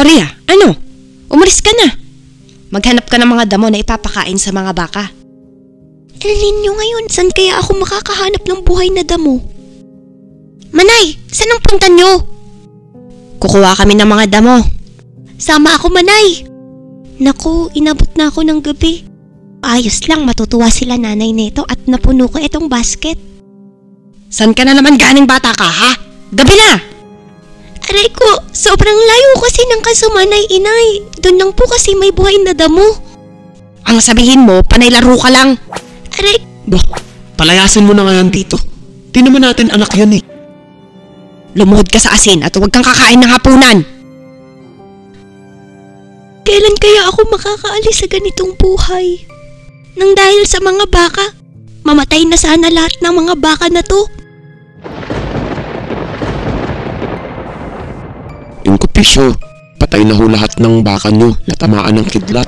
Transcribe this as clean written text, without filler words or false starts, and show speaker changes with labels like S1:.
S1: O Rhea, ano? Umalis ka na. Maghanap ka ng mga damo na ipapakain sa mga baka.
S2: El Nino ngayon, saan kaya ako makakahanap ng buhay na damo? Manay, saan ang punta nyo?
S1: Kukuha kami ng mga damo.
S2: Sama ako, Manay. Naku, inabot na ako ng gabi. Ayos lang, matutuwa sila nanay nito at napuno ko itong basket.
S1: San ka na naman ganing bata ka, ha? Gabi na!
S2: Aray ko, sobrang layo kasi ng kasumanay, inay. Doon lang po kasi may buhay na damo.
S1: Ang sabihin mo, panay laro ka lang.
S2: Aray,
S3: Bah, palayasin mo na nga yan dito. Di naman natin anak yan eh.
S1: Lumuhod ka sa asin at huwag kang kakain ng hapunan.
S2: kailan kaya ako makakaalis sa ganitong buhay? Nang dahil sa mga baka, mamatay na sana lahat ng mga baka na to.
S3: Yung kupisyo, patay na ho lahat ng baka nyo, natamaan ng kidlat.